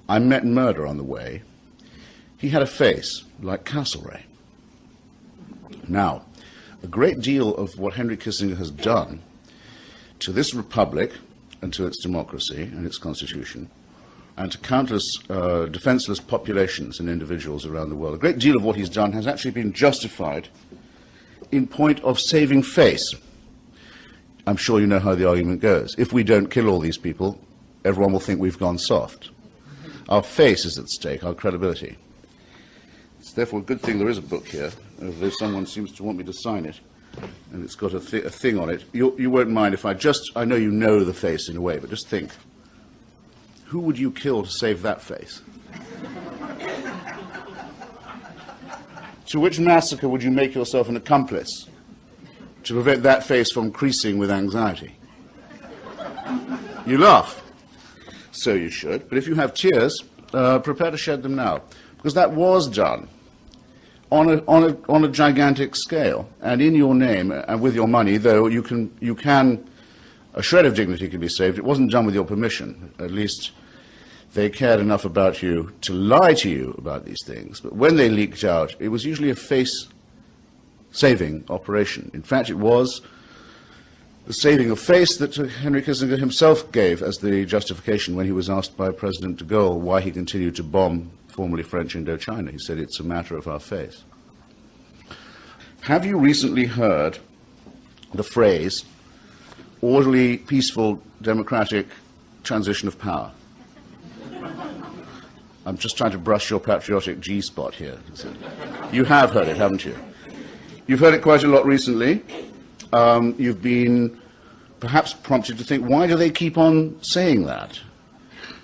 I met murder on the way. He had a face like Castlereagh. Now, a great deal of what Henry Kissinger has done to this republic and to its democracy and its constitution, and to countless defenseless populations and individuals around the world, a great deal of what he's done has actually been justified in point of saving face. I'm sure you know how the argument goes. If we don't kill all these people, everyone will think we've gone soft. Our face is at stake, our credibility. It's therefore a good thing there is a book here, although someone seems to want me to sign it, and it's got a thing on it. You won't mind if I know you know the face in a way, but just think, who would you kill to save that face? To which massacre would you make yourself an accomplice to prevent that face from creasing with anxiety? You laugh. So you should. But if you have tears, prepare to shed them now. Because that was done on a gigantic scale. And in your name and with your money, though you can, a shred of dignity can be saved. It wasn't done with your permission. At least they cared enough about you to lie to you about these things. But when they leaked out, it was usually a face-saving operation. In fact, it was the saving of face that Henry Kissinger himself gave as the justification when he was asked by President de Gaulle why he continued to bomb formerly French Indochina. He said, it's a matter of our face. Have you recently heard the phrase, orderly, peaceful, democratic transition of power? I'm just trying to brush your patriotic G-spot here. You have heard it, haven't you? You've heard it quite a lot recently. You've been perhaps prompted to think, why do they keep on saying that?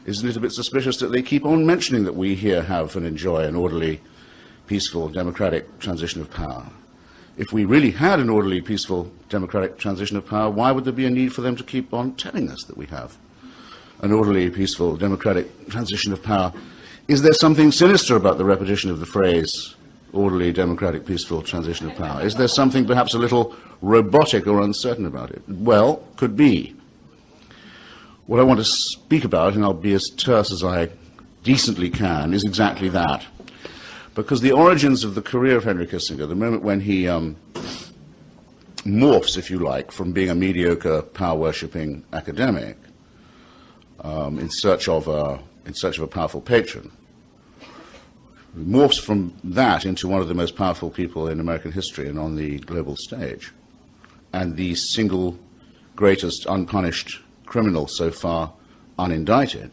Isn't it a bit suspicious that they keep on mentioning that we here have and enjoy an orderly, peaceful, democratic transition of power? If we really had an orderly, peaceful, democratic transition of power, why would there be a need for them to keep on telling us that we have an orderly, peaceful, democratic transition of power? Is there something sinister about the repetition of the phrase, orderly, democratic, peaceful transition of power? Is there something perhaps a little robotic or uncertain about it? Well, could be. What I want to speak about, and I'll be as terse as I decently can, is exactly that. Because the origins of the career of Henry Kissinger, the moment when he morphs, if you like, from being a mediocre, power-worshipping academic in search of a powerful patron, morphs from that into one of the most powerful people in American history and on the global stage, and the single greatest unpunished criminal so far unindicted.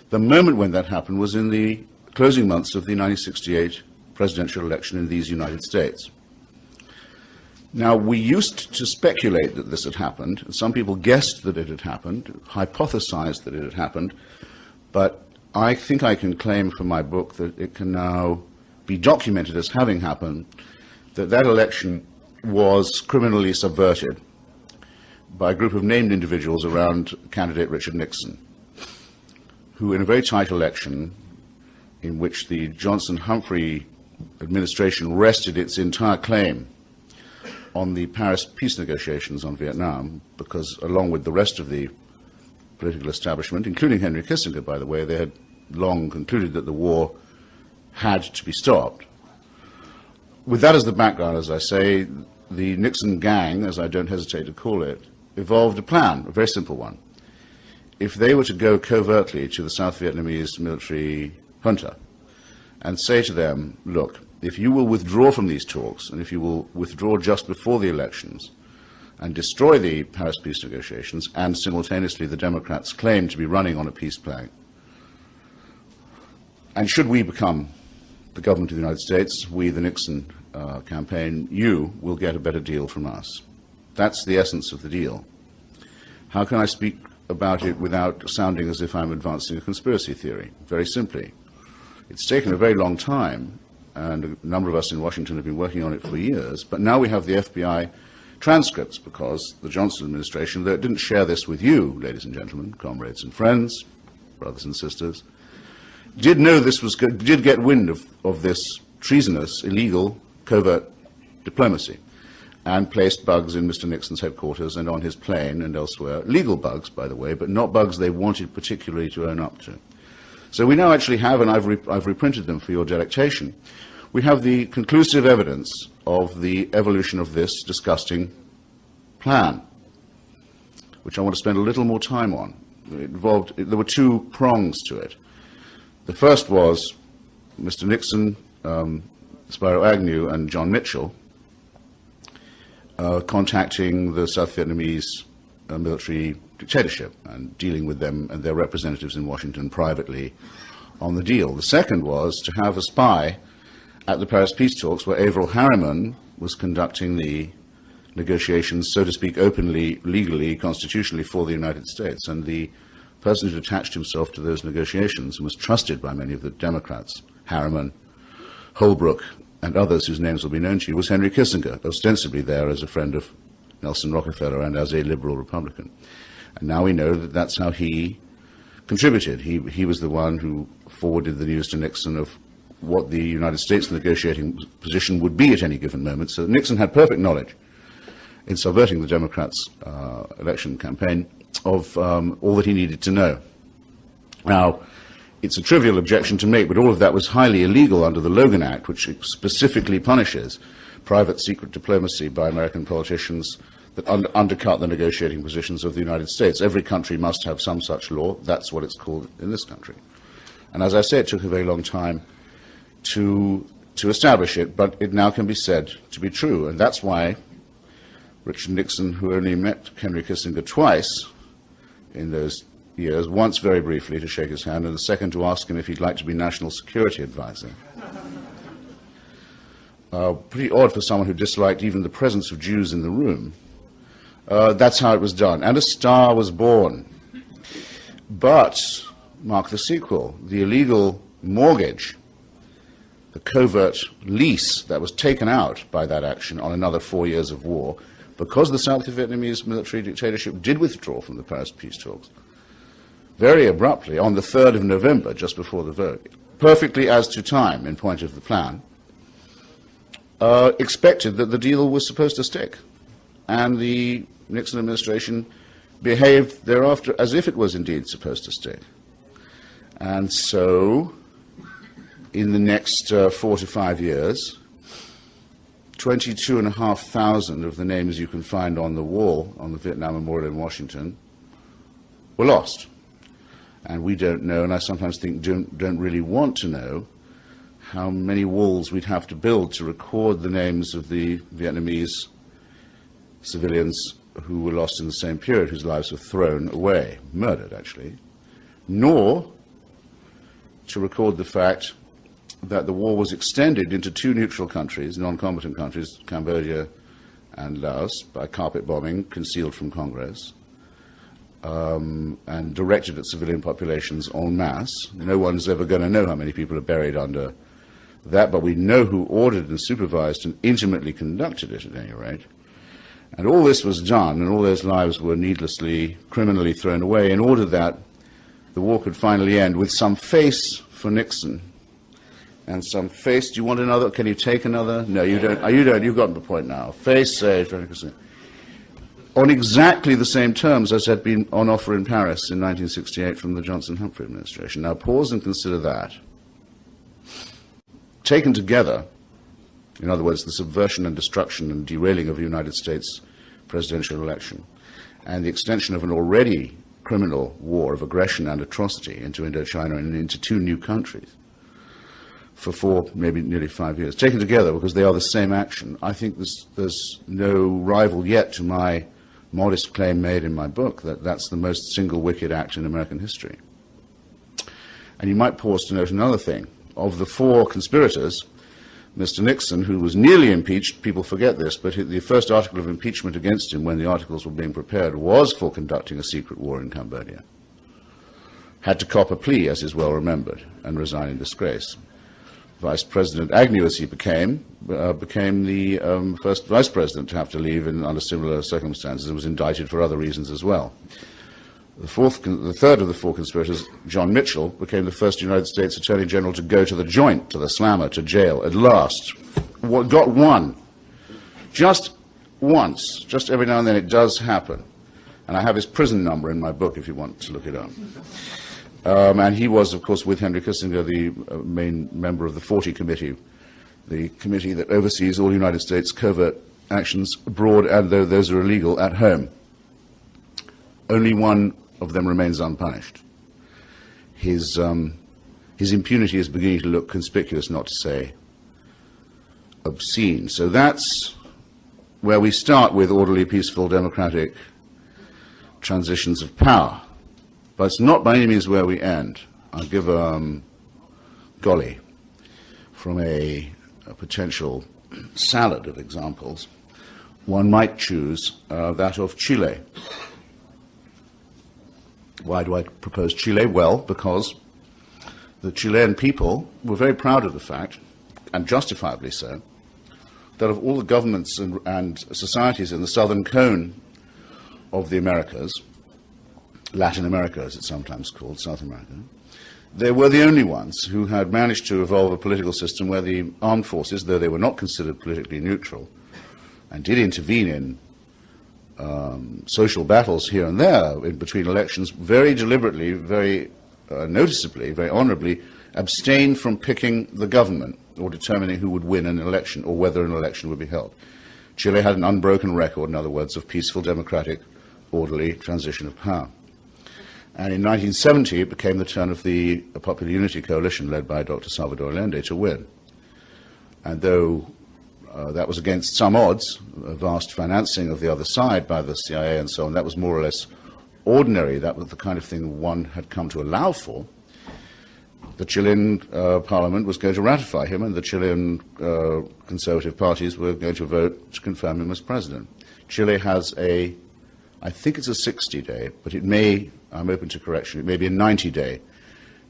The moment when that happened was in the closing months of the 1968 presidential election in these United States. Now, we used to speculate that this had happened, and some people guessed that it had happened, hypothesized that it had happened, but I think I can claim from my book that it can now be documented as having happened, that that election was criminally subverted by a group of named individuals around candidate Richard Nixon, who in a very tight election in which the Johnson-Humphrey administration rested its entire claim on the Paris peace negotiations on Vietnam, because along with the rest of the political establishment, including Henry Kissinger, by the way, they had long concluded that the war had to be stopped. With that as the background, as I say, the Nixon gang, as I don't hesitate to call it, evolved a plan, a very simple one. If they were to go covertly to the South Vietnamese military junta and say to them, look, if you will withdraw from these talks, and if you will withdraw just before the elections and destroy the Paris peace negotiations, and simultaneously the Democrats claim to be running on a peace plan, and should we become the government of the United States, we, the Nixon campaign, you will get a better deal from us. That's the essence of the deal. How can I speak about it without sounding as if I'm advancing a conspiracy theory? Very simply, it's taken a very long time, and a number of us in Washington have been working on it for years, but now we have the FBI transcripts because the Johnson administration, though it didn't share this with you, ladies and gentlemen, comrades and friends, brothers and sisters, did know this was good, did get wind of this treasonous, illegal, covert diplomacy, and placed bugs in Mr. Nixon's headquarters and on his plane and elsewhere. Legal bugs, by the way, but not bugs they wanted particularly to own up to. So we now actually have, and I've reprinted them for your delectation, we have the conclusive evidence of the evolution of this disgusting plan, which I want to spend a little more time on. There were two prongs to it. The first was Mr. Nixon, Spiro Agnew, and John Mitchell contacting the South Vietnamese military dictatorship and dealing with them and their representatives in Washington privately on the deal. The second was to have a spy at the Paris peace talks where Averell Harriman was conducting the negotiations, so to speak, openly, legally, constitutionally for the United States. And the person who attached himself to those negotiations and was trusted by many of the Democrats, Harriman, Holbrooke, and others whose names will be known to you, was Henry Kissinger, ostensibly there as a friend of Nelson Rockefeller and as a liberal Republican. And now we know that that's how he contributed. He was the one who forwarded the news to Nixon of what the United States negotiating position would be at any given moment. So Nixon had perfect knowledge in subverting the Democrats' election campaign of all that he needed to know. Now, it's a trivial objection to make, but all of that was highly illegal under the Logan Act, which specifically punishes private secret diplomacy by American politicians that undercut the negotiating positions of the United States. Every country must have some such law. That's what it's called in this country. And as I say, it took a very long time to establish it, but it now can be said to be true. And that's why Richard Nixon, who only met Henry Kissinger twice in those years, once very briefly to shake his hand, and the second to ask him if he'd like to be national security advisor. Pretty odd for someone who disliked even the presence of Jews in the room. That's how it was done. And a star was born. But, mark the sequel, the illegal mortgage, the covert lease that was taken out by that action on another 4 years of war, because the South Vietnamese military dictatorship did withdraw from the Paris peace talks, very abruptly, on the 3rd of November, just before the vote, perfectly as to time in point of the plan, expected that the deal was supposed to stick. And the Nixon administration behaved thereafter as if it was indeed supposed to stick. And so, in the next 4 to 5 years, 22,500 of the names you can find on the wall on the Vietnam Memorial in Washington were lost. And we don't know, and I sometimes think don't really want to know, how many walls we'd have to build to record the names of the Vietnamese civilians who were lost in the same period, whose lives were thrown away, murdered actually, nor to record the fact that the war was extended into 2 neutral countries, non-combatant countries, Cambodia and Laos, by carpet bombing concealed from Congress, and directed at civilian populations en masse. No one's ever going to know how many people are buried under that, but we know who ordered and supervised and intimately conducted it at any rate. And all this was done, and all those lives were needlessly, criminally thrown away in order that the war could finally end with some face for Nixon. And some face, do you want another? Can you take another? No, you don't. You don't. You've gotten the point now. Face, say, on exactly the same terms as had been on offer in Paris in 1968 from the Johnson-Humphrey administration. Now pause and consider that. Taken together, in other words, the subversion and destruction and derailing of the United States presidential election, and the extension of an already criminal war of aggression and atrocity into Indochina and into 2 new countries for 4, maybe nearly 5 years, taken together because they are the same action, I think there's no rival yet to my modest claim made in my book that that's the most single wicked act in American history. And you might pause to note another thing. Of the 4 conspirators, Mr. Nixon, who was nearly impeached, people forget this, but the first article of impeachment against him when the articles were being prepared was for conducting a secret war in Cambodia. Had to cop a plea, as is well remembered, and resign in disgrace. Vice President Agnew, as he became the first vice president to have to leave under similar circumstances and was indicted for other reasons as well. The third of the 4 conspirators, John Mitchell, became the first United States Attorney General to go to the joint, to the slammer, to jail at last. Got one. Just once. Just every now and then it does happen. And I have his prison number in my book if you want to look it up. And he was, of course, with Henry Kissinger, the main member of the 40 Committee, the committee that oversees all United States covert actions abroad, and though those are illegal, at home. Only one of them remains unpunished. His impunity is beginning to look conspicuous, not to say obscene. So that's where we start with orderly, peaceful, democratic transitions of power. But it's not by any means where we end. I'll give golly, from a potential salad of examples. One might choose that of Chile. Why do I propose Chile? Well, because the Chilean people were very proud of the fact, and justifiably so, that of all the governments and societies in the southern cone of the Americas, Latin America as it's sometimes called, South America, they were the only ones who had managed to evolve a political system where the armed forces, though they were not considered politically neutral, and did intervene in social battles here and there in between elections, very deliberately, very noticeably, very honorably, abstained from picking the government or determining who would win an election or whether an election would be held. Chile had an unbroken record, in other words, of peaceful, democratic, orderly transition of power. And in 1970, it became the turn of the Popular Unity Coalition, led by Dr. Salvador Allende, to win. And though that was against some odds, a vast financing of the other side by the CIA and so on, that was more or less ordinary. That was the kind of thing one had come to allow for. The Chilean parliament was going to ratify him, and the Chilean conservative parties were going to vote to confirm him as president. Chile has I think it's a 60-day, but it may, I'm open to correction, it may be a 90-day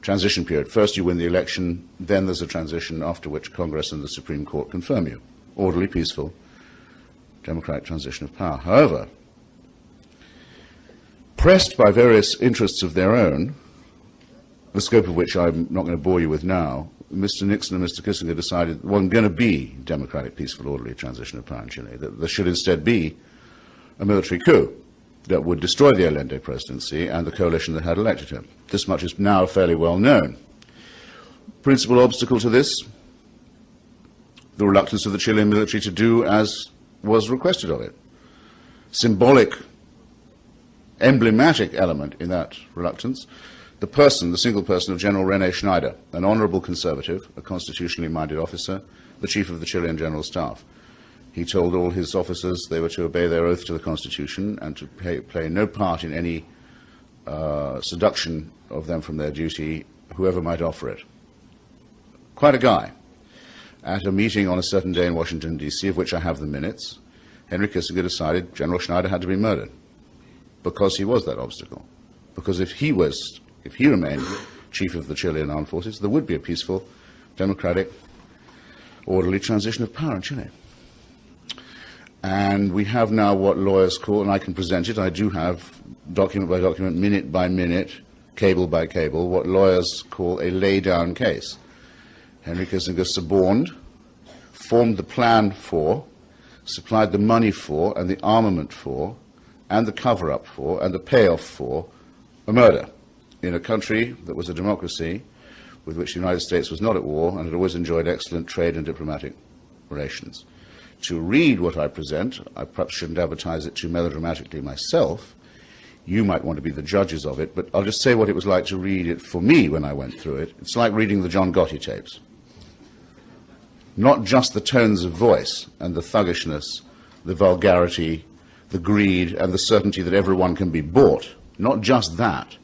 transition period. First you win the election, then there's a transition, after which Congress and the Supreme Court confirm you. Orderly, peaceful, democratic transition of power. However, pressed by various interests of their own, the scope of which I'm not going to bore you with now, Mr. Nixon and Mr. Kissinger decided there wasn't going to be democratic, peaceful, orderly transition of power in Chile, that there should instead be a military coup that would destroy the Allende presidency and the coalition that had elected him. This much is now fairly well known. Principal obstacle to this, the reluctance of the Chilean military to do as was requested of it. Symbolic, emblematic element in that reluctance, the single person of General René Schneider, an honorable conservative, a constitutionally minded officer, the chief of the Chilean General Staff. He told all his officers they were to obey their oath to the Constitution and to play no part in any seduction of them from their duty, whoever might offer it. Quite a guy. At a meeting on a certain day in Washington, D.C., of which I have the minutes, Henry Kissinger decided General Schneider had to be murdered because he was that obstacle. Because if he remained chief of the Chilean armed forces, there would be a peaceful, democratic, orderly transition of power in Chile. And we have now what lawyers call, and I can present it, I do have document by document, minute by minute, cable by cable, what lawyers call a lay-down case. Henry Kissinger suborned, formed the plan for, supplied the money for, and the armament for, and the cover-up for, and the payoff for a murder in a country that was a democracy with which the United States was not at war and had always enjoyed excellent trade and diplomatic relations. To read what I present, I perhaps shouldn't advertise it too melodramatically myself. You might want to be the judges of it, but I'll just say what it was like to read it for me when I went through it. It's like reading the John Gotti tapes. Not just the tones of voice and the thuggishness, the vulgarity, the greed, and the certainty that everyone can be bought. Not just that,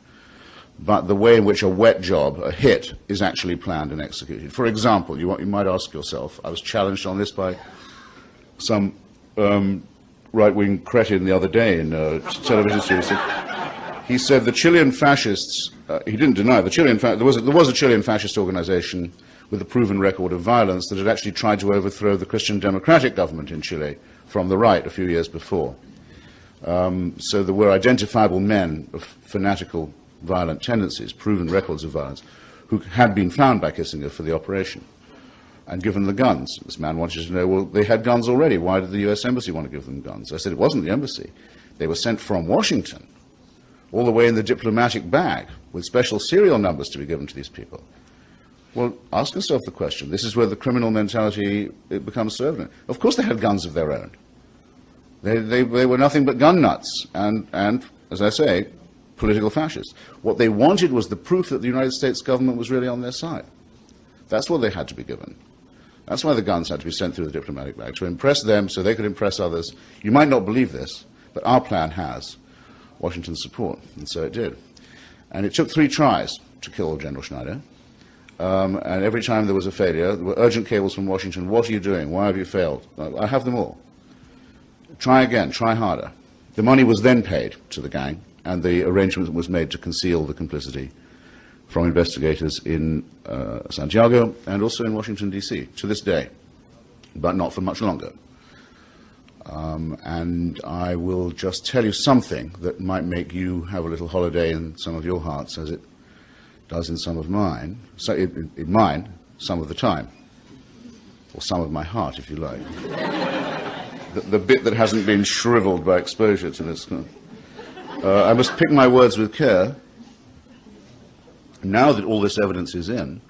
but the way in which a wet job, a hit, is actually planned and executed. For example, you might ask yourself, I was challenged on this by some right-wing cretin the other day in a television series. He said the Chilean fascists, he didn't deny, there was a Chilean fascist organization with a proven record of violence that had actually tried to overthrow the Christian Democratic government in Chile from the right a few years before. So there were identifiable men of fanatical, violent tendencies, proven records of violence, who had been found by Kissinger for the operation and given the guns. This man wanted to know, well, they had guns already. Why did the U.S. Embassy want to give them guns? I said it wasn't the embassy. They were sent from Washington all the way in the diplomatic bag, with special serial numbers to be given to these people. Well, ask yourself the question. This is where the criminal mentality it becomes so evident. Of course they had guns of their own. They were nothing but gun nuts and, as I say, political fascists. What they wanted was the proof that the United States government was really on their side. That's what they had to be given. That's why the guns had to be sent through the diplomatic bag, to impress them so they could impress others. You might not believe this, but our plan has Washington's support, and so it did. And it took 3 tries to kill General Schneider. And every time there was a failure, there were urgent cables from Washington. What are you doing? Why have you failed? I have them all. Try again, try harder. The money was then paid to the gang, and the arrangement was made to conceal the complicity from investigators in Santiago and also in Washington, D.C., to this day, but not for much longer. And I will just tell you something that might make you have a little holiday in some of your hearts, as it does in some of mine, so in mine, some of the time, or some of my heart, if you like. the bit that hasn't been shriveled by exposure to this. I must pick my words with care. Now that all this evidence is in,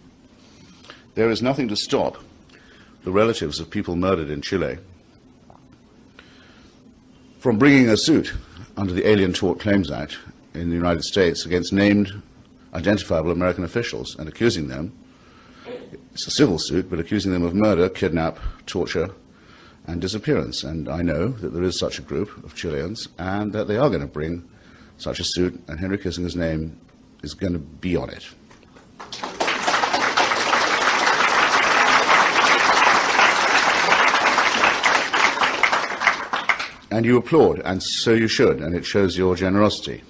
there is nothing to stop the relatives of people murdered in Chile from bringing a suit under the Alien Tort Claims Act in the United States against named identifiable American officials and accusing them, it's a civil suit, but accusing them of murder, kidnap, torture, and disappearance. And I know that there is such a group of Chileans and that they are going to bring such a suit, and Henry Kissinger's name is going to be on it. And you applaud, and so you should, and it shows your generosity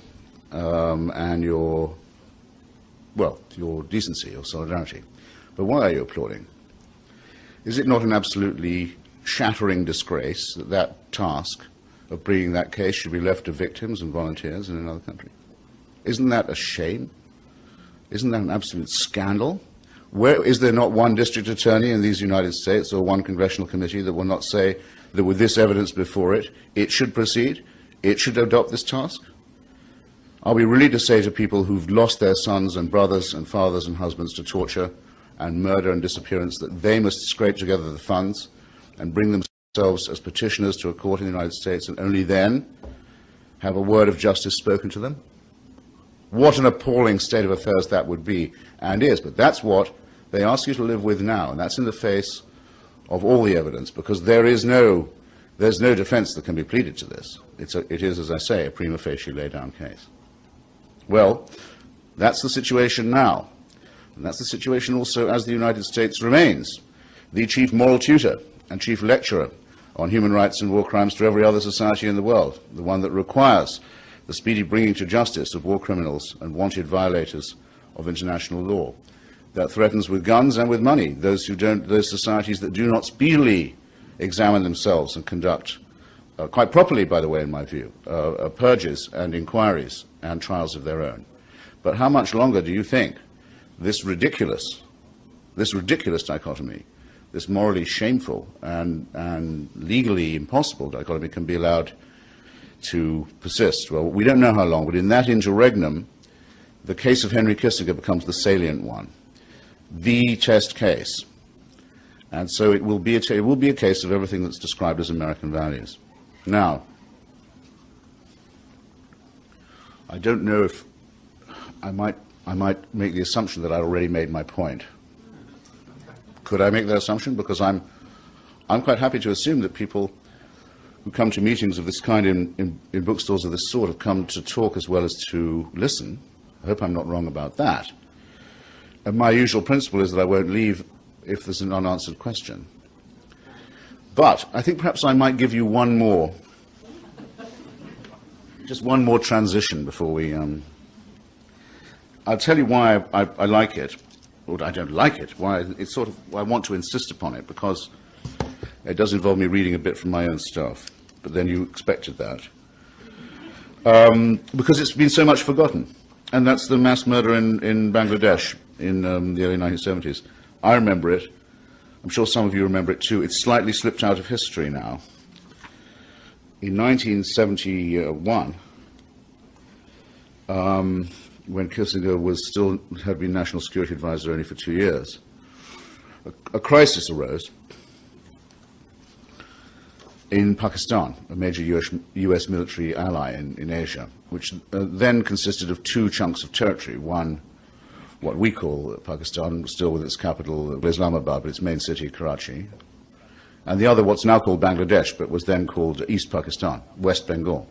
and your decency, your solidarity. But why are you applauding? Is it not an absolutely shattering disgrace that that task of bringing that case should be left to victims and volunteers in another country? Isn't that a shame? Isn't that an absolute scandal? Where is there not one district attorney in these United States or one congressional committee that will not say that with this evidence before it, it should proceed, it should adopt this task? Are we really to say to people who've lost their sons and brothers and fathers and husbands to torture and murder and disappearance that they must scrape together the funds and bring themselves as petitioners to a court in the United States and only then have a word of justice spoken to them? What an appalling state of affairs that would be, and is. But that's what they ask you to live with now, and that's in the face of all the evidence, because there's no defense that can be pleaded to this. It is, as I say, a prima facie laid-down case. Well, that's the situation now, and that's the situation also as the United States remains the chief moral tutor and chief lecturer on human rights and war crimes to every other society in the world, the one that requires the speedy bringing to justice of war criminals and wanted violators of international law, that threatens with guns and with money those societies that do not speedily examine themselves and conduct, quite properly, by the way, in my view, purges and inquiries and trials of their own. But how much longer do you think this ridiculous dichotomy, this morally shameful and legally impossible dichotomy can be allowed to persist? Well, we don't know how long, but in that interregnum, the case of Henry Kissinger becomes the salient one, the test case. And so it will be a case of everything that's described as American values. Now, I don't know if I might make the assumption that I already made my point. Could I make that assumption? Because I'm quite happy to assume that people who come to meetings of this kind in bookstores of this sort have come to talk as well as to listen. I hope I'm not wrong about that. And my usual principle is that I won't leave if there's an unanswered question. But I think perhaps I might give you just one more transition before we... I'll tell you why I like it, or I don't like it, why I want to insist upon it, because it does involve me reading a bit from my own stuff, but then you expected that. Because it's been so much forgotten, and that's the mass murder in Bangladesh in the early 1970s. I remember it. I'm sure some of you remember it too. It's slightly slipped out of history now. In 1971, when Kissinger had been National Security Advisor only for 2 years, a crisis arose in Pakistan, a major US military ally in Asia, which then consisted of two chunks of territory. One, what we call Pakistan, still with its capital Islamabad, but its main city, Karachi, and the other, what's now called Bangladesh, but was then called East Pakistan, West Bengal.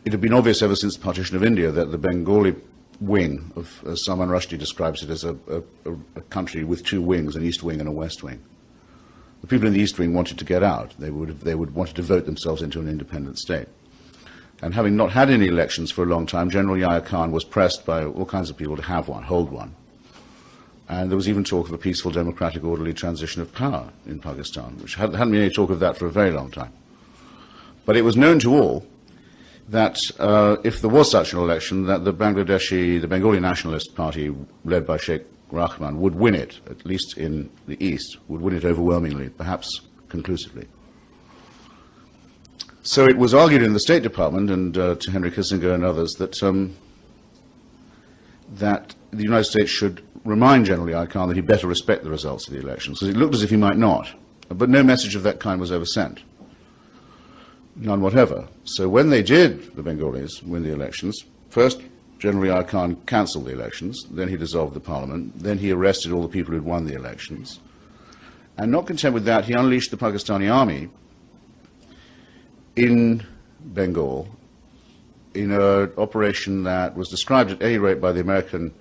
It had been obvious ever since the partition of India that the Bengali wing of, as Salman Rushdie describes it, as a country with two wings, an east wing and a west wing. The people in the east wing wanted to get out. They would want to devote themselves into an independent state. And having not had any elections for a long time, General Yahya Khan was pressed by all kinds of people to have one, hold one. And there was even talk of a peaceful, democratic, orderly transition of power in Pakistan, which hadn't been any talk of that for a very long time. But it was known to all that if there was such an election, that the Bengali Nationalist Party, led by Sheikh Rahman, would win it, at least in the east, would win it overwhelmingly, perhaps conclusively. So it was argued in the State Department and to Henry Kissinger and others that that the United States should remind General Yahya Khan that he better respect the results of the elections, because it looked as if he might not. But no message of that kind was ever sent. None whatever. So when they did, the Bengalis, win the elections, first General Yahya Khan cancelled the elections, then he dissolved the parliament, then he arrested all the people who had won the elections. And not content with that, he unleashed the Pakistani army in Bengal in an operation that was described at any rate by the American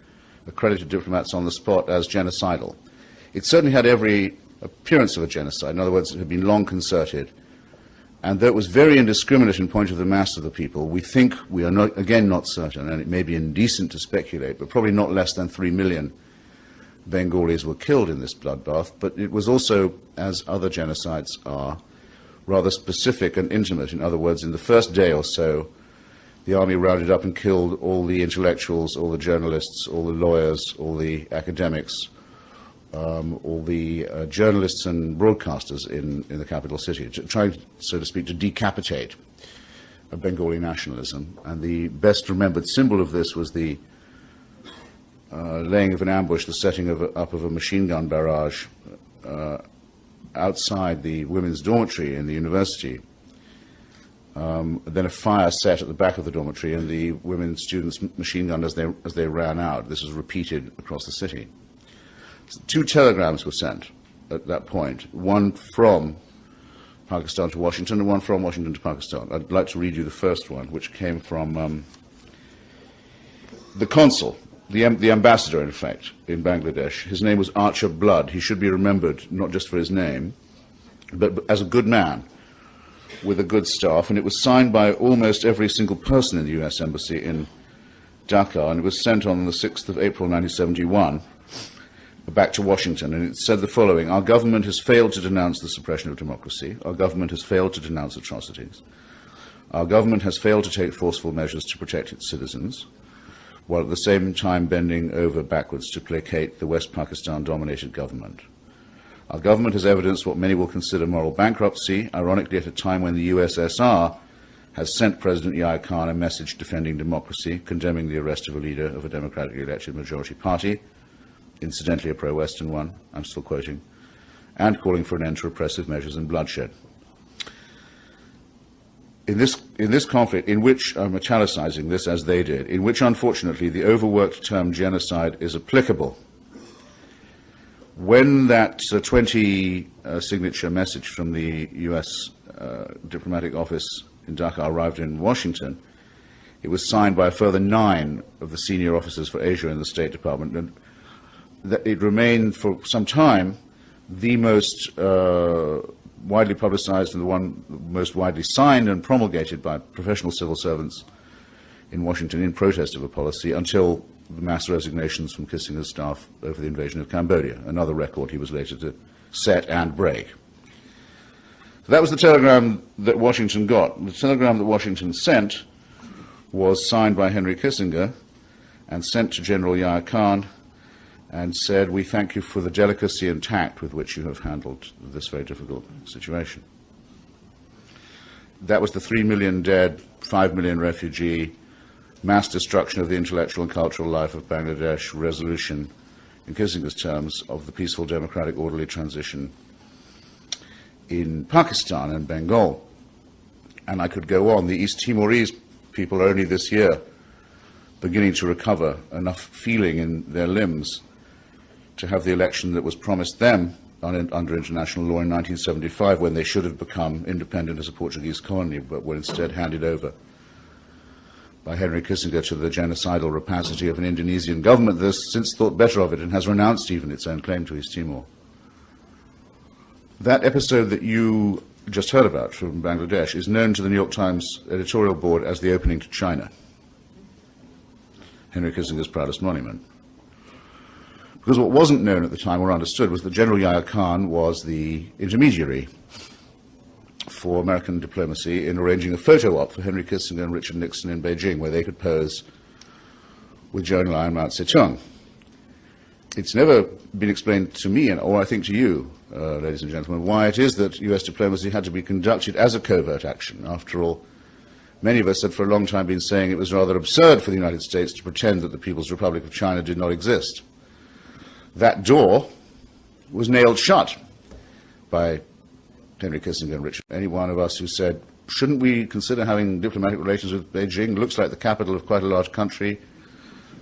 accredited diplomats on the spot as genocidal. It certainly had every appearance of a genocide. In other words, it had been long concerted. And though it was very indiscriminate in point of the mass of the people, we think, we are not, again not certain, and it may be indecent to speculate, but probably not less than 3 million Bengalis were killed in this bloodbath. But it was also, as other genocides are, rather specific and intimate. In other words, in the first day or so, the army rounded up and killed all the intellectuals, all the journalists, all the lawyers, all the academics, all the journalists and broadcasters in the capital city, trying, so to speak, to decapitate Bengali nationalism. And the best remembered symbol of this was the laying of an ambush, the setting up of a machine gun barrage outside the women's dormitory in the university. Then a fire set at the back of the dormitory, and the women students machine gunned as they ran out. This was repeated across the city. 2 telegrams were sent at that point, one from Pakistan to Washington and one from Washington to Pakistan. I'd like to read you the first one, which came from the consul, the ambassador, in fact, in Bangladesh. His name was Archer Blood. He should be remembered not just for his name, but as a good man with a good staff, and it was signed by almost every single person in the US Embassy in Dhaka, and it was sent on the 6th of April 1971 back to Washington, and it said the following: our government has failed to denounce the suppression of democracy, our government has failed to denounce atrocities, our government has failed to take forceful measures to protect its citizens, while at the same time bending over backwards to placate the West Pakistan-dominated government. Our government has evidenced what many will consider moral bankruptcy, ironically at a time when the USSR has sent President Yahya Khan a message defending democracy, condemning the arrest of a leader of a democratically elected majority party, incidentally a pro-Western one, I'm still quoting, and calling for an end to repressive measures and bloodshed. In this conflict, in which, I'm italicizing this as they did, in which unfortunately the overworked term genocide is applicable, when that 20-signature message from the US diplomatic office in Dhaka arrived in Washington, it was signed by a further 9 of the senior officers for Asia in the State Department, and that it remained for some time the most widely publicized and the one most widely signed and promulgated by professional civil servants in Washington in protest of a policy, until the mass resignations from Kissinger's staff over the invasion of Cambodia, another record he was later to set and break. So that was the telegram that Washington got. The telegram that Washington sent was signed by Henry Kissinger and sent to General Yahya Khan, and said, we thank you for the delicacy and tact with which you have handled this very difficult situation. That was the 3 million dead, 5 million refugee, mass destruction of the intellectual and cultural life of Bangladesh, resolution, in Kissinger's terms, of the peaceful, democratic, orderly transition in Pakistan and Bengal. And I could go on. The East Timorese people are only this year beginning to recover enough feeling in their limbs to have the election that was promised them under international law in 1975, when they should have become independent as a Portuguese colony, but were instead handed over by Henry Kissinger to the genocidal rapacity of an Indonesian government that has since thought better of it and has renounced even its own claim to East Timor. That episode that you just heard about from Bangladesh is known to the New York Times editorial board as the opening to China, Henry Kissinger's proudest monument. Because what wasn't known at the time or understood was that General Yahya Khan was the intermediary for American diplomacy in arranging a photo op for Henry Kissinger and Richard Nixon in Beijing, where they could pose with Zhou Enlai and Mao Zedong. It's never been explained to me, or I think to you, ladies and gentlemen, why it is that US diplomacy had to be conducted as a covert action. After all, many of us had for a long time been saying it was rather absurd for the United States to pretend that the People's Republic of China did not exist. That door was nailed shut by Henry Kissinger and Richard. Any one of us who said, shouldn't we consider having diplomatic relations with Beijing? Looks like the capital of quite a large country.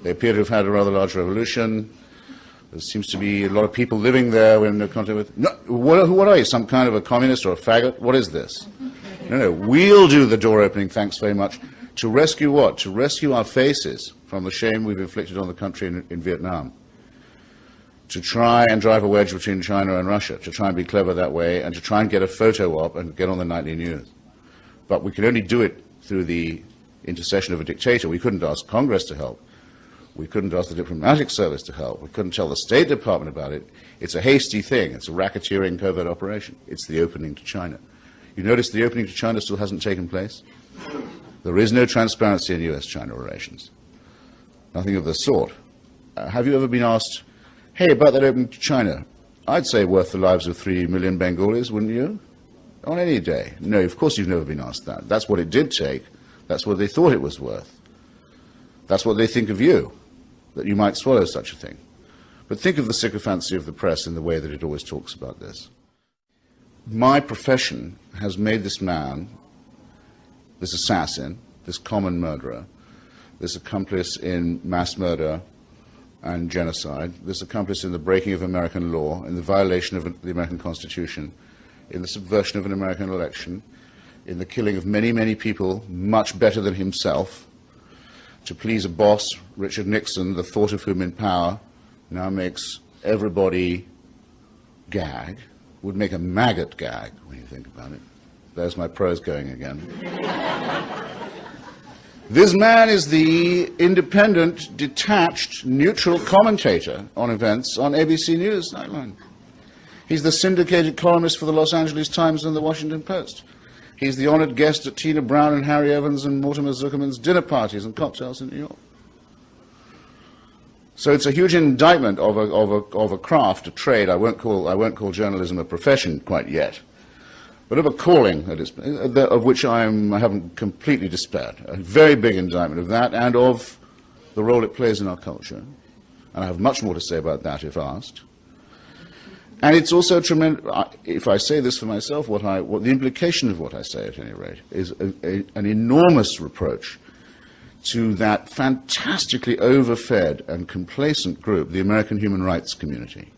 They appear to have had a rather large revolution. There seems to be a lot of people living there we're in no contact with. No, what are you, some kind of a communist or a faggot? What is this? No, we'll do the door opening, thanks very much. To rescue what? To rescue our faces from the shame we've inflicted on the country in Vietnam. To try and drive a wedge between China and Russia, to try and be clever that way, and to try and get a photo op and get on the nightly news. But we could only do it through the intercession of a dictator. We couldn't ask Congress to help. We couldn't ask the diplomatic service to help. We couldn't tell the State Department about it. It's a hasty thing. It's a racketeering covert operation. It's the opening to China. You notice the opening to China still hasn't taken place? There is no transparency in US-China relations. Nothing of the sort. Have you ever been asked, hey, about that opening to China, I'd say worth the lives of 3 million Bengalis, wouldn't you? On any day. No, of course you've never been asked that. That's what it did take. That's what they thought it was worth. That's what they think of you, that you might swallow such a thing. But think of the sycophancy of the press in the way that it always talks about this. My profession has made this man, this assassin, this common murderer, this accomplice in mass murder and genocide, this accomplice in the breaking of American law, in the violation of the American Constitution, in the subversion of an American election, in the killing of many, many people much better than himself, to please a boss, Richard Nixon, the thought of whom in power now makes everybody gag, would make a maggot gag when you think about it. There's my prose going again. This man is the independent, detached, neutral commentator on events on ABC News Nightline. He's the syndicated columnist for the Los Angeles Times and the Washington Post. He's the honored guest at Tina Brown and Harry Evans and Mortimer Zuckerman's dinner parties and cocktails in New York. So it's a huge indictment of a craft, a trade. I won't call journalism a profession quite yet, but of a calling that is, of which I haven't completely despaired. A very big indictment of that and of the role it plays in our culture. And I have much more to say about that if asked. And it's also tremendous. If I say this for myself, what the implication of what I say, at any rate, is an enormous reproach to that fantastically overfed and complacent group, the American human rights community,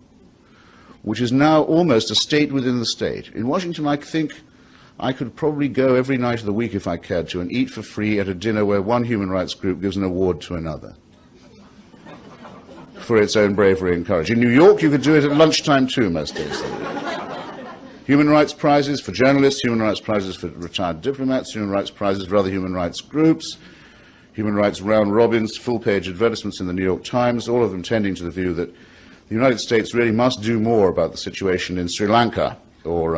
which is now almost a state within the state. In Washington, I think I could probably go every night of the week if I cared to and eat for free at a dinner where one human rights group gives an award to another for its own bravery and courage. In New York, you could do it at lunchtime too, most days. Human rights prizes for journalists, human rights prizes for retired diplomats, human rights prizes for other human rights groups, human rights round robins, full-page advertisements in the New York Times, all of them tending to the view that the United States really must do more about the situation in Sri Lanka, or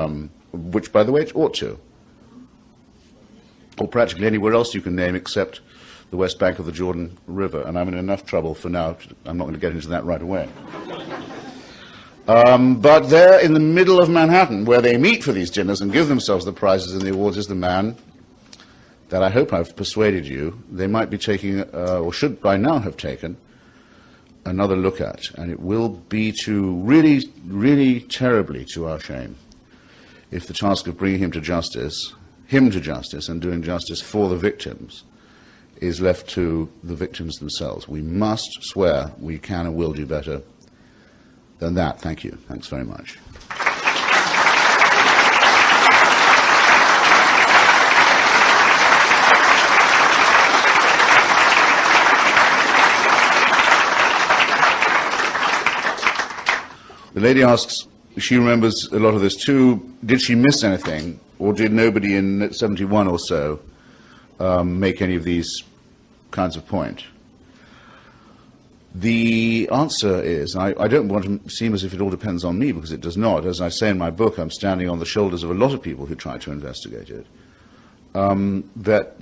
which, by the way, it ought to, or practically anywhere else you can name except the west bank of the Jordan River. And I'm in enough trouble for now. I'm not going to get into that right away. But there in the middle of Manhattan, where they meet for these dinners and give themselves the prizes and the awards, is the man that I hope I've persuaded you they might be taking, or should by now have taken, another look at. And it will be to really, really terribly to our shame if the task of bringing him to justice and doing justice for the victims is left to the victims themselves. We must swear we can and will do better than that. Thank you. Thanks very much. The lady asks, she remembers a lot of this too. Did she miss anything, or did nobody in 71 or so make any of these kinds of point? The answer is, I don't want to seem as if it all depends on me, because it does not. As I say in my book, I'm standing on the shoulders of a lot of people who tried to investigate it. That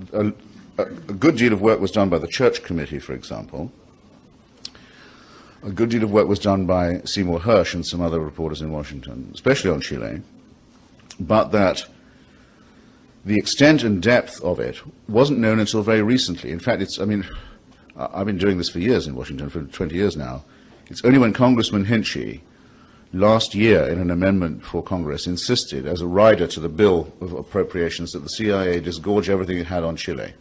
a good deal of work was done by the Church Committee, for example. A good deal of work was done by Seymour Hersh and some other reporters in Washington, especially on Chile, but that the extent and depth of it wasn't known until very recently. In fact, I've been doing this for years in Washington, for 20 years now. It's only when Congressman Hinchey, last year in an amendment for Congress, insisted as a rider to the bill of appropriations that the CIA disgorge everything it had on Chile.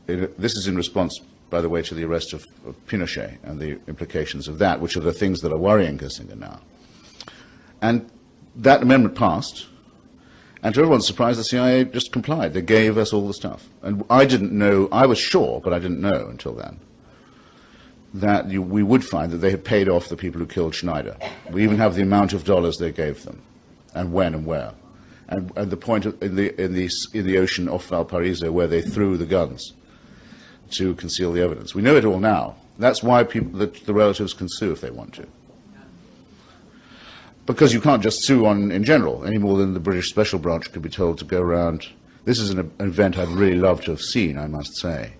This is in response, by the way, to the arrest of Pinochet and the implications of that, which are the things that are worrying Kissinger now. And that amendment passed, and to everyone's surprise, the CIA just complied. They gave us all the stuff. And I didn't know, I was sure, but I didn't know until then, that we would find that they had paid off the people who killed Schneider. We even have the amount of dollars they gave them, and when and where. And the point in the ocean off Valparaiso where they threw the guns to conceal the evidence. We know it all now. That's why the relatives can sue if they want to. Because you can't just sue in general, any more than the British Special Branch could be told to go around. This is an event I'd really love to have seen, I must say.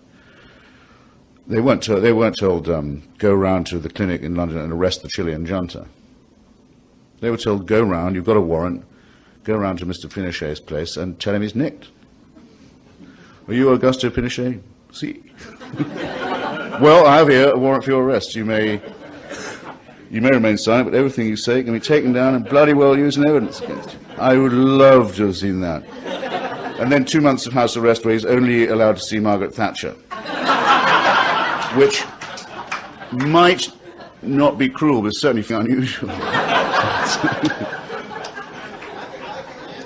They weren't told, go around to the clinic in London and arrest the Chilean junta. They were told, go round, you've got a warrant, go around to Mr. Pinochet's place and tell him he's nicked. Are you Augusto Pinochet? See. Well, I have here a warrant for your arrest. You may remain silent, but everything you say can be taken down and bloody well used in evidence against you. I would love to have seen that. And then 2 months of house arrest where he's only allowed to see Margaret Thatcher, which might not be cruel, but certainly unusual.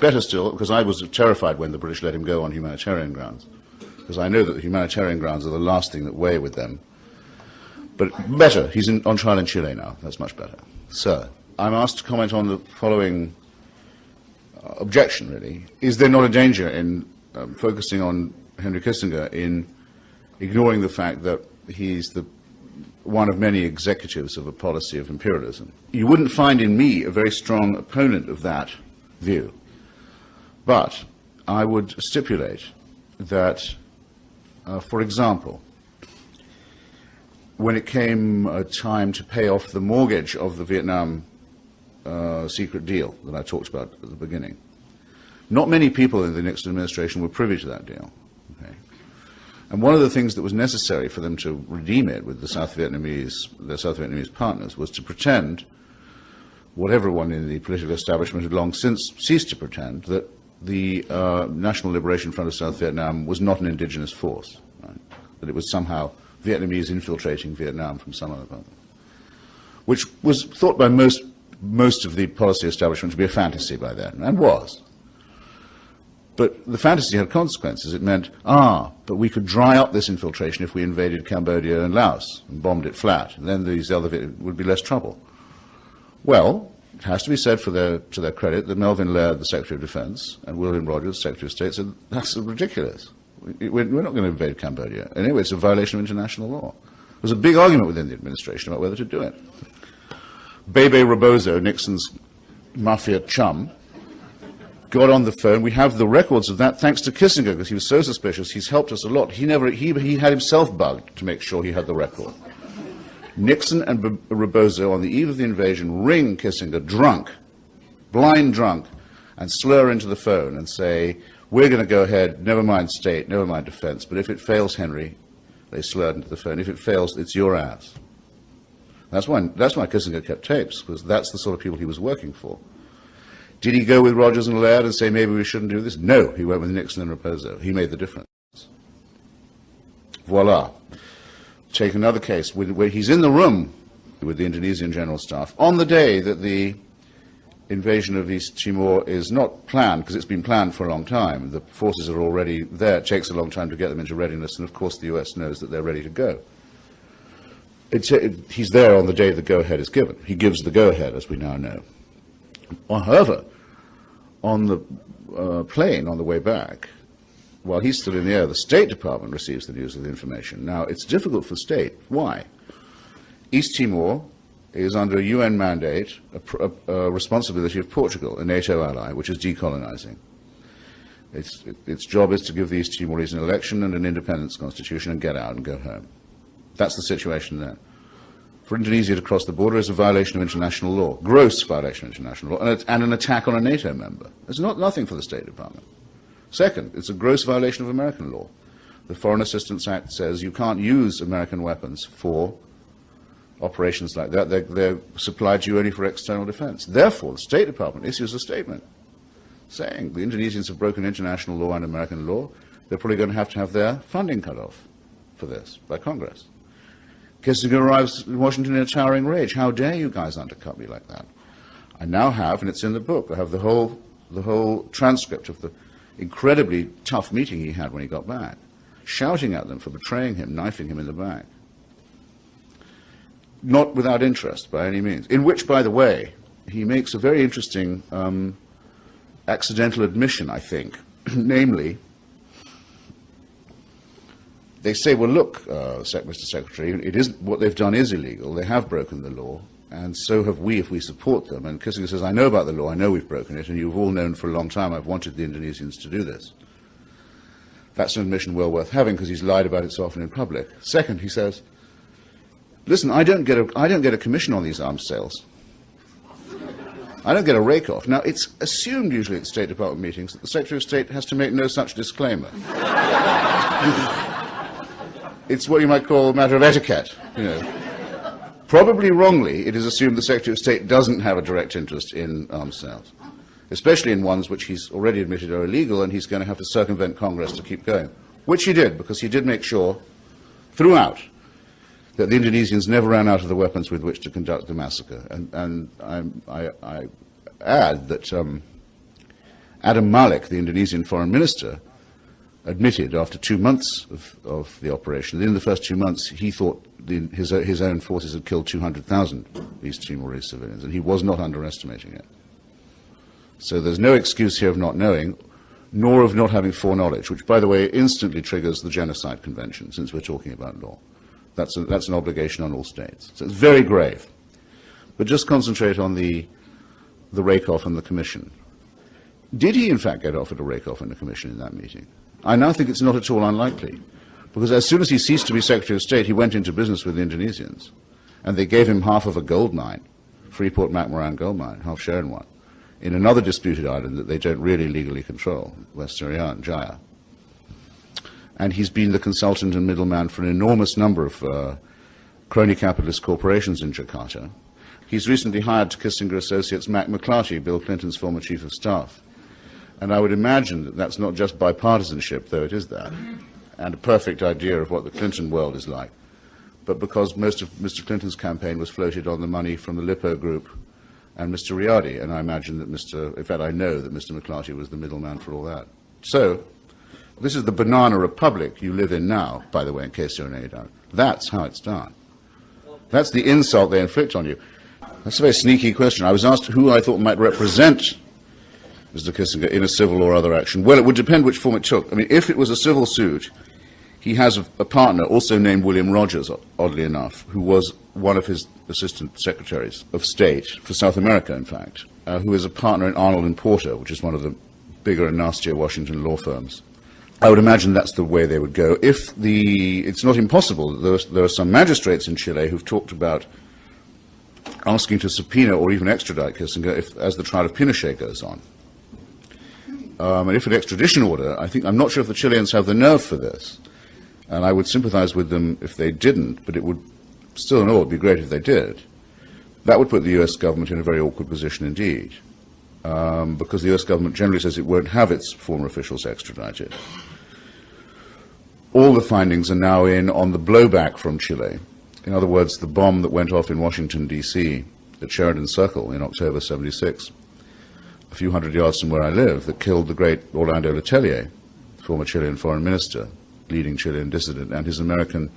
Better still, because I was terrified when the British let him go on humanitarian grounds, because I know that the humanitarian grounds are the last thing that weigh with them. But better, he's on trial in Chile now. That's much better. Sir, I'm asked to comment on the following objection, really. Is there not a danger in focusing on Henry Kissinger in ignoring the fact that he's one of many executives of a policy of imperialism? You wouldn't find in me a very strong opponent of that view. But I would stipulate that, for example, when it came time to pay off the mortgage of the Vietnam secret deal that I talked about at the beginning, not many people in the Nixon administration were privy to that deal. Okay? And one of the things that was necessary for them to redeem it with their South Vietnamese partners was to pretend, what everyone in the political establishment had long since ceased to pretend, that the National Liberation Front of South Vietnam was not an indigenous force, right? That it was somehow Vietnamese infiltrating Vietnam from some other part, which was thought by most of the policy establishment to be a fantasy by then, and was. But the fantasy had consequences. It meant, but we could dry up this infiltration if we invaded Cambodia and Laos and bombed it flat, and then these other would be less trouble. Well, it has to be said to their credit that Melvin Laird, the Secretary of Defense, and William Rogers, Secretary of State, said, that's ridiculous. We're not going to invade Cambodia. Anyway, it's a violation of international law. There was a big argument within the administration about whether to do it. Bebe Rebozo, Nixon's mafia chum, got on the phone. We have the records of that thanks to Kissinger, because he was so suspicious. He's helped us a lot. He had himself bugged to make sure he had the record. Nixon and Rebozo, on the eve of the invasion, ring Kissinger drunk, blind drunk, and slur into the phone and say, we're going to go ahead, never mind state, never mind defense, but if it fails, Henry, they slurred into the phone, if it fails, it's your ass. That's why Kissinger kept tapes, because that's the sort of people he was working for. Did he go with Rogers and Laird and say maybe we shouldn't do this? No, he went with Nixon and Raposo. He made the difference. Voila. Take another case where he's in the room with the Indonesian General Staff on the day that the invasion of East Timor is not planned, because it's been planned for a long time. The forces are already there. It takes a long time to get them into readiness, and of course the US knows that they're ready to go. He's there on the day the go-ahead is given. He gives the go-ahead, as we now know. However, on the plane on the way back, while he's still in the air, the State Department receives the news of the information. Now, it's difficult for state. Why? East Timor is under a UN mandate, a responsibility of Portugal, a NATO ally, which is decolonizing. Its job is to give the East Timorese an election and an independence constitution and get out and go home. That's the situation there. For Indonesia to cross the border is a violation of international law, gross violation of international law, and an attack on a NATO member. It's nothing for the State Department. Second, it's a gross violation of American law. The Foreign Assistance Act says you can't use American weapons for operations like that. They're supplied to you only for external defense. Therefore, the State Department issues a statement saying the Indonesians have broken international law and American law. They're probably going to have their funding cut off for this by Congress. Kissinger arrives in Washington in a towering rage. How dare you guys undercut me like that? I now have, and it's in the book, I have the whole transcript of the incredibly tough meeting he had when he got back, shouting at them for betraying him, knifing him in the back. Not without interest, by any means, in which, by the way, he makes a very interesting accidental admission, I think, namely, they say, well, look, Mr. Secretary, what they've done is illegal. They have broken the law, and so have we if we support them. And Kissinger says, I know about the law, I know we've broken it, and you've all known for a long time I've wanted the Indonesians to do this. That's an admission well worth having, because he's lied about it so often in public. Second, he says, listen, I don't get a commission on these arms sales. I don't get a rake-off. Now, it's assumed usually at State Department meetings that the Secretary of State has to make no such disclaimer. It's what you might call a matter of etiquette, you know. Probably wrongly, it is assumed the Secretary of State doesn't have a direct interest in arms sales, especially in ones which he's already admitted are illegal, and he's going to have to circumvent Congress to keep going, which he did, because he did make sure throughout that the Indonesians never ran out of the weapons with which to conduct the massacre. And I add that Adam Malik, the Indonesian foreign minister, admitted after 2 months of the operation, in the first 2 months, he thought his own forces had killed 200,000 East Timorese civilians, and he was not underestimating it. So there's no excuse here of not knowing, nor of not having foreknowledge, which, by the way, instantly triggers the Genocide Convention, since we're talking about law. That's an obligation on all states. So it's very grave. But just concentrate on the rake-off and the commission. Did he, in fact, get offered a rake-off and a commission in that meeting? I now think it's not at all unlikely, because as soon as he ceased to be Secretary of State, he went into business with the Indonesians, and they gave him half of a gold mine, Freeport-McMoran gold mine, half share in one, in another disputed island that they don't really legally control, West Irian, Jaya. And he's been the consultant and middleman for an enormous number of crony capitalist corporations in Jakarta. He's recently hired to Kissinger Associates Mac McClarty, Bill Clinton's former chief of staff. And I would imagine that that's not just bipartisanship, though it is that, and a perfect idea of what the Clinton world is like, but because most of Mr. Clinton's campaign was floated on the money from the Lippo Group and Mr. Riyadi, and I imagine that in fact I know that Mr. McClarty was the middleman for all that. So, this is the banana republic you live in now, by the way, in case you're in any doubt. That's how it's done. That's the insult they inflict on you. That's a very sneaky question. I was asked who I thought might represent Mr. Kissinger in a civil or other action. Well, it would depend which form it took. I mean, if it was a civil suit, he has a partner, also named William Rogers, oddly enough, who was one of his assistant secretaries of state for South America, in fact, who is a partner in Arnold and Porter, which is one of the bigger and nastier Washington law firms. I would imagine that's the way they would go. It's not impossible. There are some magistrates in Chile who've talked about asking to subpoena or even extradite Kissinger as the trial of Pinochet goes on. And if an extradition order, I'm not sure if the Chileans have the nerve for this, and I would sympathize with them if they didn't, but it would still in all be great if they did. That would put the US government in a very awkward position indeed, because the US government generally says it won't have its former officials extradited. All the findings are now in on the blowback from Chile. In other words, the bomb that went off in Washington, D.C. at Sheridan Circle in October '76, a few hundred yards from where I live, that killed the great Orlando Letelier, former Chilean foreign minister, leading Chilean dissident, and his American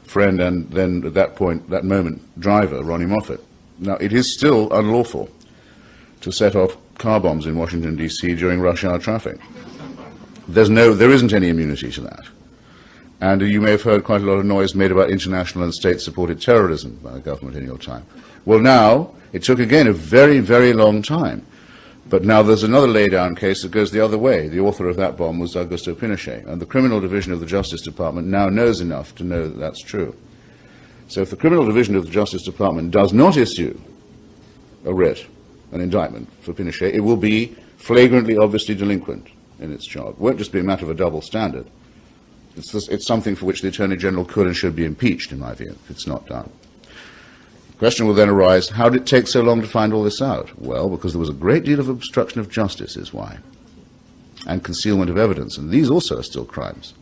friend, and then at that point, that moment, driver, Ronnie Moffett. Now, it is still unlawful to set off car bombs in Washington, D.C. during rush hour traffic. There isn't any immunity to that. And you may have heard quite a lot of noise made about international and state-supported terrorism by the government in your time. Well, now, it took, again, a very, very long time. But now there's another lay-down case that goes the other way. The author of that bomb was Augusto Pinochet, and the criminal division of the Justice Department now knows enough to know that that's true. So if the criminal division of the Justice Department does not issue a writ, an indictment for Pinochet, it will be flagrantly, obviously delinquent in its job. It won't just be a matter of a double standard. It's something for which the Attorney General could and should be impeached, in my view, if it's not done. The question will then arise, how did it take so long to find all this out? Well, because there was a great deal of obstruction of justice is why, and concealment of evidence, and these also are still crimes.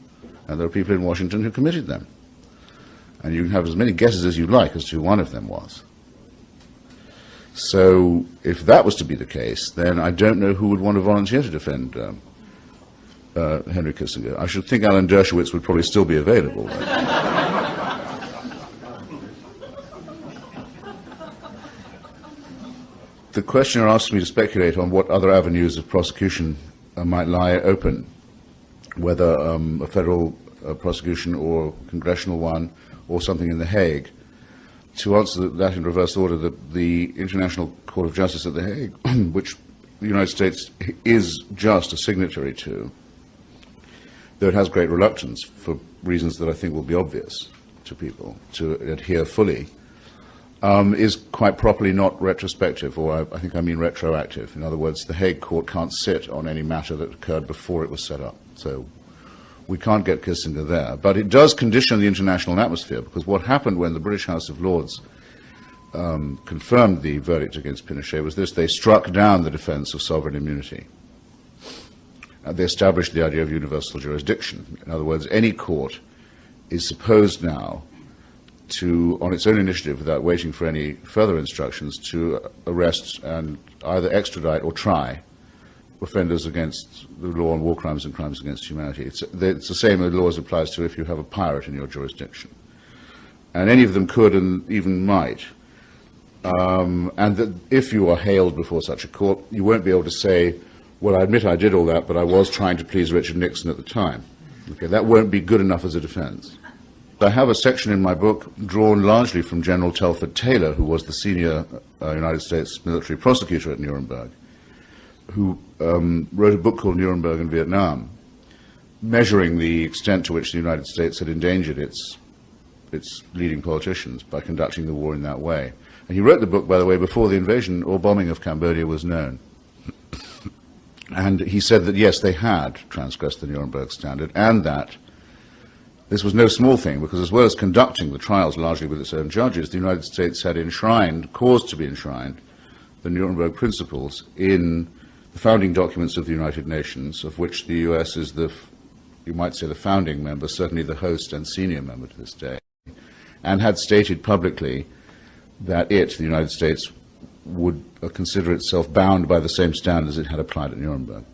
And there are people in Washington who committed them. And you can have as many guesses as you like as to who one of them was. So if that was to be the case, then I don't know who would want to volunteer to defend Henry Kissinger. I should think Alan Dershowitz would probably still be available. The questioner asked me to speculate on what other avenues of prosecution might lie open, whether a federal prosecution or congressional one or something in The Hague. To answer that in reverse order, the International Court of Justice at The Hague, which the United States is just a signatory to, though it has great reluctance for reasons that I think will be obvious to people to adhere fully, is quite properly not retrospective, or I mean retroactive. In other words, the Hague Court can't sit on any matter that occurred before it was set up. So we can't get Kissinger there. But it does condition the international atmosphere, because what happened when the British House of Lords confirmed the verdict against Pinochet was this: they struck down the defense of sovereign immunity. They established the idea of universal jurisdiction. In other words, any court is supposed now to, on its own initiative, without waiting for any further instructions, to arrest and either extradite or try offenders against the law on war crimes and crimes against humanity. It's the same law as applies to if you have a pirate in your jurisdiction. And any of them could and even might. And that if you are hailed before such a court, you won't be able to say, well, I admit I did all that, but I was trying to please Richard Nixon at the time. Okay, that won't be good enough as a defense. I have a section in my book drawn largely from General Telford Taylor, who was the senior United States military prosecutor at Nuremberg, who wrote a book called Nuremberg and Vietnam, measuring the extent to which the United States had endangered its leading politicians by conducting the war in that way. And he wrote the book, by the way, before the invasion or bombing of Cambodia was known. And he said that, yes, they had transgressed the Nuremberg standard, and that this was no small thing, because as well as conducting the trials largely with its own judges, the United States had caused to be enshrined, the Nuremberg Principles in the founding documents of the United Nations, of which the US is you might say, the founding member, certainly the host and senior member to this day, and had stated publicly that the United States, would consider itself bound by the same standards it had applied at Nuremberg.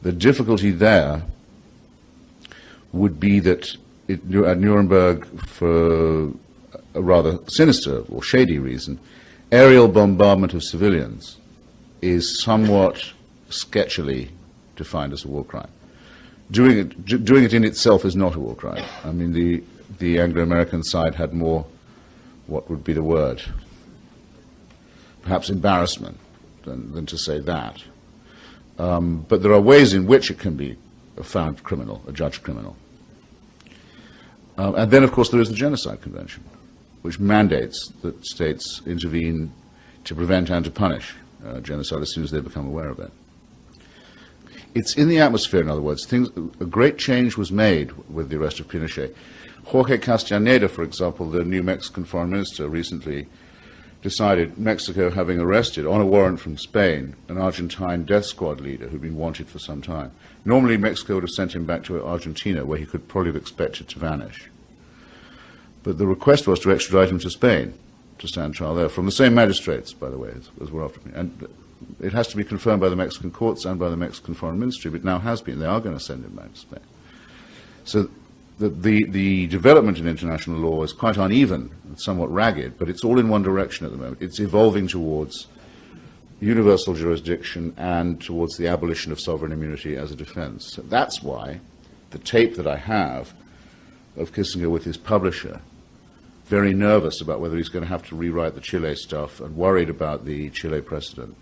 The difficulty there would be that at Nuremberg, for a rather sinister or shady reason, aerial bombardment of civilians is somewhat sketchily defined as a war crime. Doing it in itself is not a war crime. I mean, the Anglo-American side had more, what would be the word, perhaps embarrassment than to say that. But there are ways in which it can be found criminal, a judged criminal. And then, of course, there is the Genocide Convention, which mandates that states intervene to prevent and to punish genocide as soon as they become aware of it. It's in the atmosphere, in other words. A great change was made with the arrest of Pinochet. Jorge Castaneda, for example, the new Mexican foreign minister, recently decided, Mexico having arrested, on a warrant from Spain, an Argentine death squad leader who'd been wanted for some time. Normally, Mexico would have sent him back to Argentina, where he could probably have expected to vanish. But the request was to extradite him to Spain, to stand trial there, from the same magistrates, by the way, as were after me. And it has to be confirmed by the Mexican courts and by the Mexican Foreign Ministry, but it now has been. They are going to send him back to Spain. So the development in international law is quite uneven and somewhat ragged, but it's all in one direction at the moment. It's evolving towards universal jurisdiction and towards the abolition of sovereign immunity as a defense. So that's why the tape that I have of Kissinger with his publisher, very nervous about whether he's going to have to rewrite the Chile stuff and worried about the Chile precedent,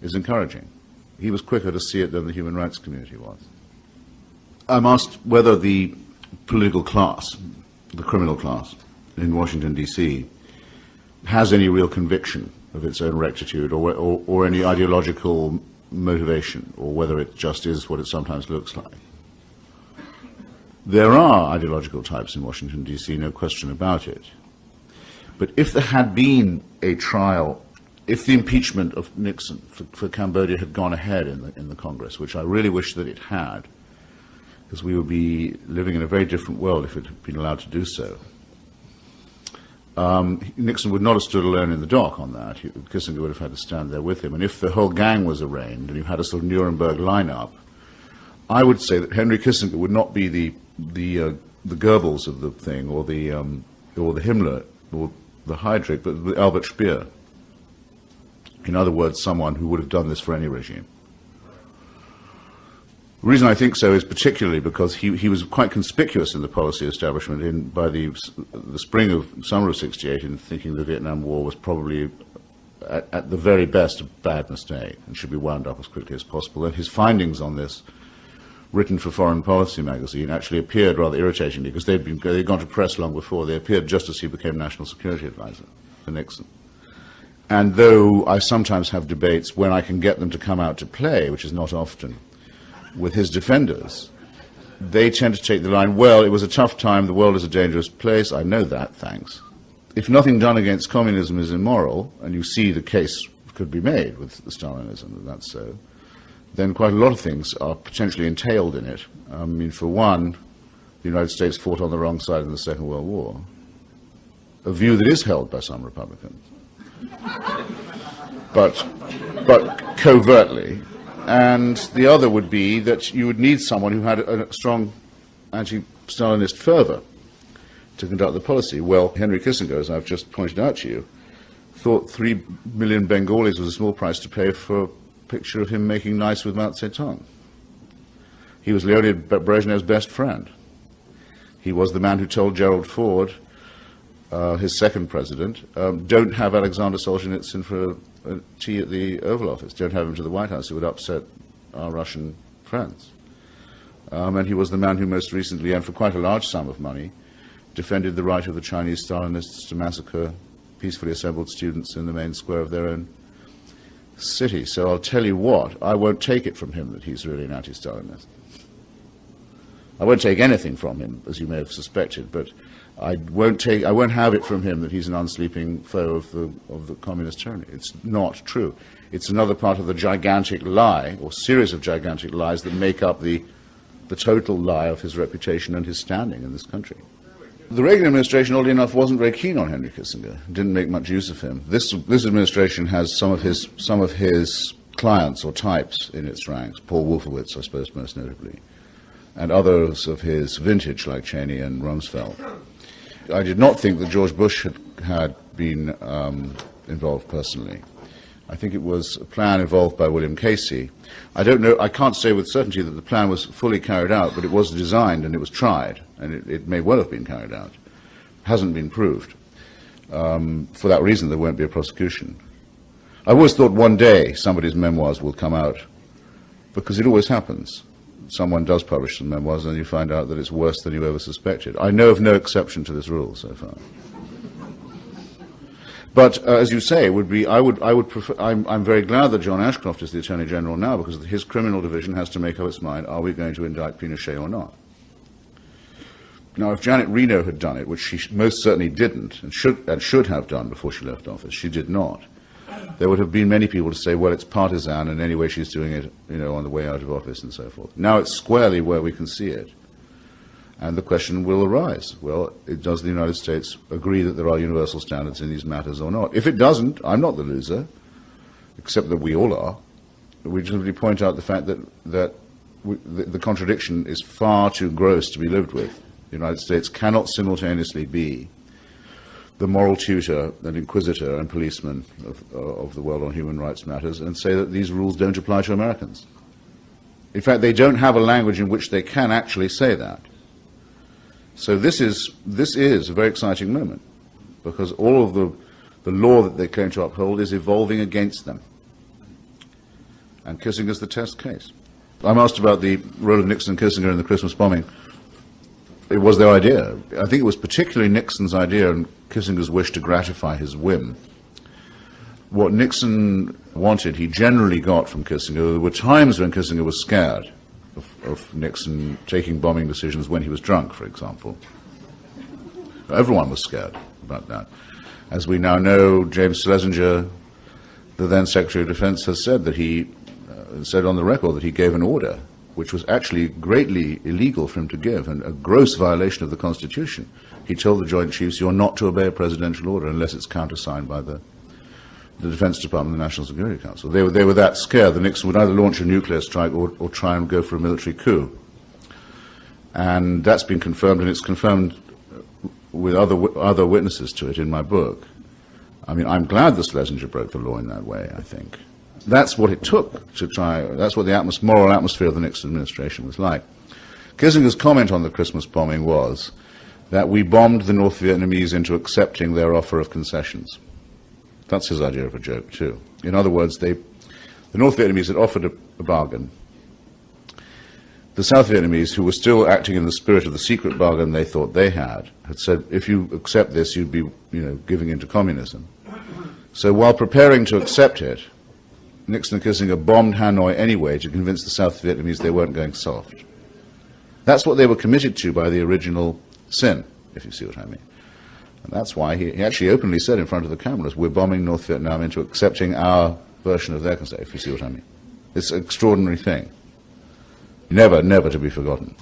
is encouraging. He was quicker to see it than the human rights community was. I'm asked whether the political class, the criminal class in Washington, D.C., has any real conviction of its own rectitude or any ideological motivation, or whether it just is what it sometimes looks like. There are ideological types in Washington, D.C., no question about it. But if there had been a trial, if the impeachment of Nixon for Cambodia had gone ahead in the Congress, which I really wish that it had, because we would be living in a very different world if it had been allowed to do so, Nixon would not have stood alone in the dock on that. Kissinger would have had to stand there with him. And if the whole gang was arraigned and you had a sort of Nuremberg lineup, I would say that Henry Kissinger would not be the Goebbels of the thing, or the Himmler, or the Heydrich, but the Albert Speer. In other words, someone who would have done this for any regime. The reason I think so is particularly because he was quite conspicuous in the policy establishment by the summer of '68 in thinking the Vietnam War was probably, at the very best, a bad mistake and should be wound up as quickly as possible. And his findings on this, written for Foreign Policy magazine, actually appeared rather irritatingly because they'd gone to press long before. They appeared just as he became National Security Advisor for Nixon. And though I sometimes have debates when I can get them to come out to play, which is not often, with his defenders, they tend to take the line, well, it was a tough time, the world is a dangerous place, I know that, thanks. If nothing done against communism is immoral, and you see the case could be made with Stalinism, and that's so, then quite a lot of things are potentially entailed in it. I mean, for one, the United States fought on the wrong side in the Second World War, a view that is held by some Republicans, but covertly. And the other would be that you would need someone who had a strong anti-Stalinist fervor to conduct the policy. Well, Henry Kissinger, as I've just pointed out to you, thought 3 million Bengalis was a small price to pay for a picture of him making nice with Mao Zedong. He was Leonid Brezhnev's best friend. He was the man who told Gerald Ford, his second president, don't have Alexander Solzhenitsyn for a tea at the Oval Office. Don't have him to the White House. It would upset our Russian friends. And he was the man who most recently, and for quite a large sum of money, defended the right of the Chinese Stalinists to massacre peacefully assembled students in the main square of their own city. So I'll tell you what, I won't take it from him that he's really an anti-Stalinist. I won't take anything from him, as you may have suspected, but I won't have it from him that he's an unsleeping foe of the communist tyranny. It's not true. It's another part of the gigantic lie, or series of gigantic lies, that make up the total lie of his reputation and his standing in this country. The Reagan administration, oddly enough, wasn't very keen on Henry Kissinger. Didn't make much use of him. This administration has some of his clients or types in its ranks. Paul Wolfowitz, I suppose, most notably, and others of his vintage, like Cheney and Rumsfeld. I did not think that George Bush had been involved personally. I think it was a plan involved by William Casey. I don't know, I can't say with certainty that the plan was fully carried out, but it was designed and it was tried, and it may well have been carried out. Hasn't been proved. For that reason, there won't be a prosecution. I always thought one day somebody's memoirs will come out, because it always happens. Someone does publish some memoirs and you find out that it's worse than you ever suspected. I know of no exception to this rule so far. But as you say, it would be, I would prefer, I'm very glad that John Ashcroft is the Attorney General now, because his criminal division has to make up its mind, are we going to indict Pinochet or not? Now, if Janet Reno had done it, which she most certainly didn't, and should have done before she left office, she did not, there would have been many people to say, well, it's partisan, and anyway she's doing it, on the way out of office and so forth. Now it's squarely where we can see it. And the question will arise, well, does the United States agree that there are universal standards in these matters or not? If it doesn't, I'm not the loser, except that we all are. We just simply point out the fact that the contradiction is far too gross to be lived with. The United States cannot simultaneously be the moral tutor and inquisitor and policeman of the world on human rights matters and say that these rules don't apply to Americans. In fact, they don't have a language in which they can actually say that. So this is a very exciting moment, because all of the law that they claim to uphold is evolving against them. And Kissinger's the test case. I'm asked about the role of Nixon and Kissinger in the Christmas bombing. It was their idea. I think it was particularly Nixon's idea and Kissinger's wish to gratify his whim. What Nixon wanted, he generally got from Kissinger. There were times when Kissinger was scared of Nixon taking bombing decisions when he was drunk, for example. Everyone was scared about that. As we now know, James Schlesinger, the then Secretary of Defense, has said that he said on the record that he gave an order which was actually greatly illegal for him to give, and a gross violation of the Constitution. He told the Joint Chiefs, you're not to obey a presidential order unless it's countersigned by the Defense Department and the National Security Council. They were that scared that Nixon would either launch a nuclear strike or try and go for a military coup. And that's been confirmed, and it's confirmed with other witnesses to it in my book. I mean, I'm glad that Schlesinger broke the law in that way, I think. That's what it took to try, that's what the moral atmosphere of the Nixon administration was like. Kissinger's comment on the Christmas bombing was that we bombed the North Vietnamese into accepting their offer of concessions. That's his idea of a joke, too. In other words, the North Vietnamese had offered a bargain. The South Vietnamese, who were still acting in the spirit of the secret bargain they thought they had said, if you accept this, you'd be, giving in to communism. So while preparing to accept it, Nixon and Kissinger bombed Hanoi anyway to convince the South Vietnamese they weren't going soft. That's what they were committed to by the original sin, if you see what I mean. And that's why he actually openly said in front of the cameras, we're bombing North Vietnam into accepting our version of their consent, if you see what I mean. It's an extraordinary thing. Never, never to be forgotten.